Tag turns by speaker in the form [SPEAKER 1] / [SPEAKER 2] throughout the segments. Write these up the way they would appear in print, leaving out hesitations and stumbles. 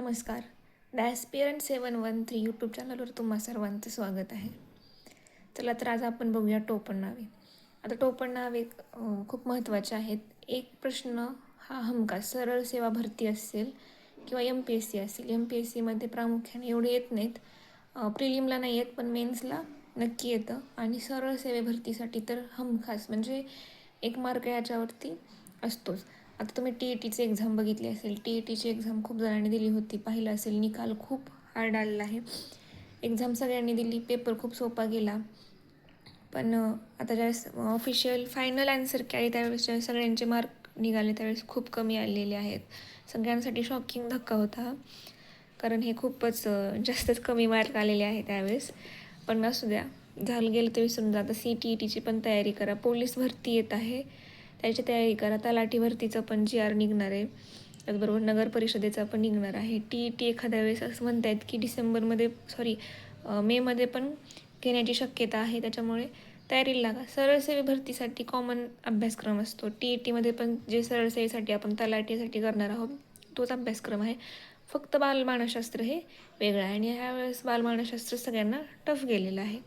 [SPEAKER 1] नमस्कार. The aspirant 713 YouTube चॅनलवर तुम्हा सर्वांचं स्वागत आहे. चला तर आज आपण बघूया टोपण नावे. आता टोपण नावे खूप महत्त्वाचे आहेत. एक प्रश्न हा हमखास सरळ सेवा भरती असेल किंवा MPSC असेल. MPSCमध्ये प्रामुख्याने एवढे येत नाहीत, प्रिलिमला नाही येत, पण मेन्सला नक्की येतं. आणि सरळ सेवे भरतीसाठी तर हमखास म्हणजे 1 मार्क याच्यावरती असतोच. आता तुम्ही TETची एक्झाम बघितली असेल. TETची एक्झाम खूप जणांनी दिली होती, पाहिलं असेल. निकाल खूप हार्ड आलेला आहे. एक्झाम सगळ्यांनी दिली, पेपर खूप सोपा गेला. पण आता ज्यावेळेस ऑफिशियल फायनल आन्सर की आली त्यावेळेस ज्यावेळेस सगळ्यांचे मार्क निघाले त्यावेळेस खूप कमी आलेले आहेत. सगळ्यांसाठी शॉकिंग धक्का होता, कारण हे खूपच जास्तच कमी मार्क आलेले आहे त्यावेळेस. पण असू द्या, झालं गेलं ते विसरून जा. आता CTETची पण तयारी करा. पोलीस भरती येत आहे, त्याची तयारी करा. तलाठी भरतीचं पण GR निघणार आहे, त्याचबरोबर नगर परिषदेचा पण निघणार आहे. TET एखाद्या वेळेस असं म्हणत आहेत की मेमध्ये पण घेण्याची शक्यता आहे. त्याच्यामुळे तयारीला लागा. सरळ सेवे भरतीसाठी कॉमन अभ्यासक्रम असतो. TETमध्ये पण जे सरळ सेवेसाठी आपण तलाठीसाठी करणार आहोत तोच अभ्यासक्रम आहे. फक्त बालमानसशास्त्र हे वेगळं आहे आणि ह्यावेळेस बालमानसशास्त्र सगळ्यांना टफ गेलेलं आहे.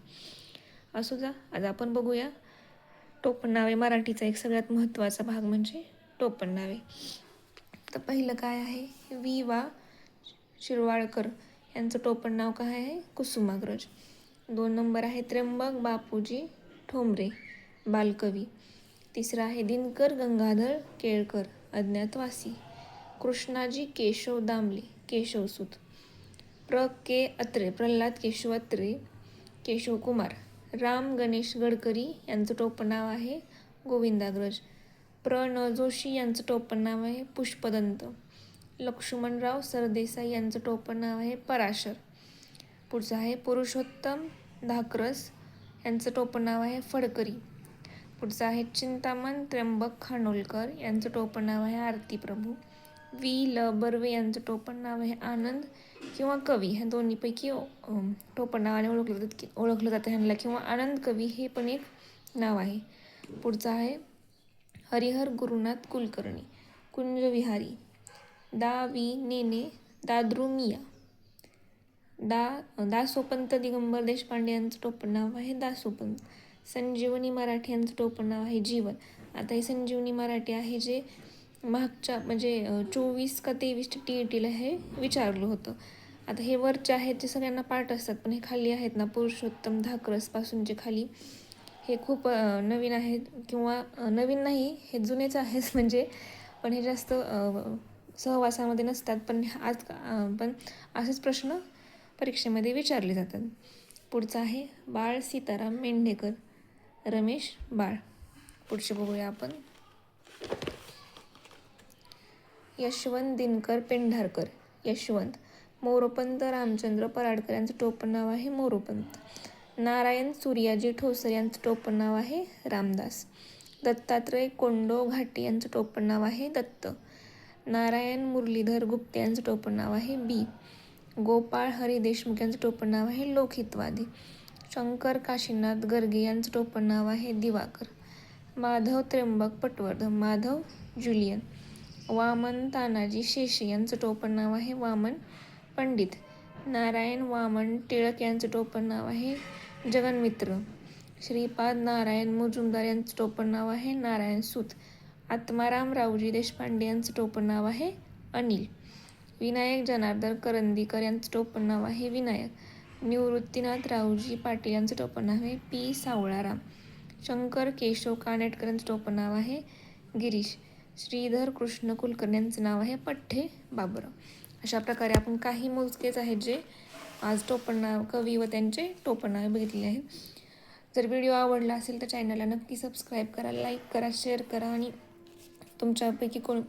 [SPEAKER 1] असू जा, आज आपण बघूया टोपण नावे. मराठीचा एक सगळ्यात महत्त्वाचा भाग म्हणजे टोपण नावे. तर पहिलं काय आहे, वा शिरवाळकर यांचं टोपण नाव काय आहे? कुसुमाग्रज. 2 नंबर आहे त्र्यंबक बापूजी ठोंबरे, बालकवी. 3रं आहे दिनकर गंगाधर केळकर, अज्ञातवासी. कृष्णाजी केशव दामले, केशवसूत. के अत्रे, प्रल्हाद केशव अत्रे, केशवकुमार. राम गणेश गडकरी यांचं टोपण नाव आहे गोविंदाग्रज. न जोशी यांचं टोपण नाव आहे पुष्पदंत. लक्ष्मणराव सरदेसाई यांचं टोपण नाव आहे पराशर. पुढचं आहे पुरुषोत्तम धाकरस यांचं टोपण नाव आहे फडकरी. पुढचं आहे चिंतामण त्र्यंबक खानोलकर यांचं टोपण नाव आहे आरती प्रभू. ल बर्वे यांचं टोपण नाव आहे आनंद किंवा कवी. ह्या दोन्हीपैकी टोपण नावाने ओळखलं जातं ह्यांना, किंवा आनंद कवी हे पण एक नाव आहे. पुढचं आहे हरिहर गुरुनाथ कुलकर्णी, कुंजविहारी. वि नेने दादृमिया. दासोपंत दिगंबर देशपांडे यांचं टोपण नाव आहे दासोपंत. संजीवनी मराठे यांचं टोपण नाव आहे जीवन. आता हे संजीवनी मराठे आहे जे मागच्या म्हणजे 24 का 23 TETला हे विचारलं होतं. आता हे वरचे आहेत ते सगळ्यांना पाठ असतात, पण हे खाली आहेत ना पुरुषोत्तम धाकरसपासूनचे खाली हे खूप नवीन आहेत, किंवा नवीन नाही, हे जुनेच आहेत म्हणजे, पण हे जास्त सहवासामध्ये नसतात. पण पण असेच प्रश्न परीक्षेमध्ये विचारले जातात. पुढचं आहे बाळ सीताराम मेंढेकर, रमेश बाळ. पुढचे बघूया आपण. यशवंत दिनकर पेंढारकर, यशवंत. मोरोपंत रामचंद्र पराडकर यांचं टोपण नाव आहे मोरोपंत. नारायण सूर्याजी ठोसर यांचं टोपण नाव आहे रामदास. दत्तात्रय कोंडो घाटे यांचं टोपण नाव आहे दत्त. नारायण मुरलीधर गुप्ते यांचं टोपण नाव आहे बी. गोपाळ हरी देशमुख यांचं टोपण नाव आहे लोकहितवादी. शंकर काशीनाथ गर्गे यांचं टोपण नाव आहे दिवाकर. माधव त्र्यंबक पटवर्धन, माधव ज्युलियन. वामन तानाजी शेषे यांचं टोपण नाव आहे वामन पंडित. नारायण वामन टिळक यांचं टोपण नाव आहे जगन्मित्र. श्रीपाद नारायण मुजुमदार यांचं टोपण नाव आहे नारायण सूत. आत्माराम रावजी देशपांडे यांचं टोपण नाव आहे अनिल. विनायक जनार्दन करंदीकर यांचं टोपण नाव आहे विनायक. निवृत्तीनाथ रावजी पाटील यांचं टोपण नाव आहे पी सावळाराम. शंकर केशव कानेटकर यांचं टोपण नाव आहे गिरीश. श्रीधर कृष्ण कुलकर्णी यांचं नाव आहे पठ्ठे बाबुराव. अशा प्रकारे आपण काही मोजकेच आहेत जे आज टोपण नाव कवी व त्यांचे टोपण नावे बघितलेले आहेत. जर व्हिडिओ आवडला असेल तर चॅनलला नक्की सबस्क्राईब करा, लाईक करा, शेअर करा. आणि तुमच्यापैकी कोण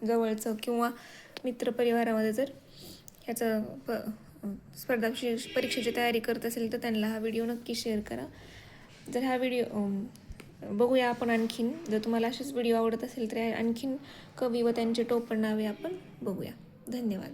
[SPEAKER 1] जवळचं किंवा मित्रपरिवारामध्ये जर ह्याचं स्पर्धा परीक्षेची तयारी करत असेल तर त्यांना हा व्हिडिओ नक्की शेअर करा. जर हा व्हिडिओ बघूया आपण आणखीन, जर तुम्हाला असेच व्हिडिओ आवडत असेल तर आणखीन कवी व त्यांचे टोपण नावे आपण बघूया. धन्यवाद.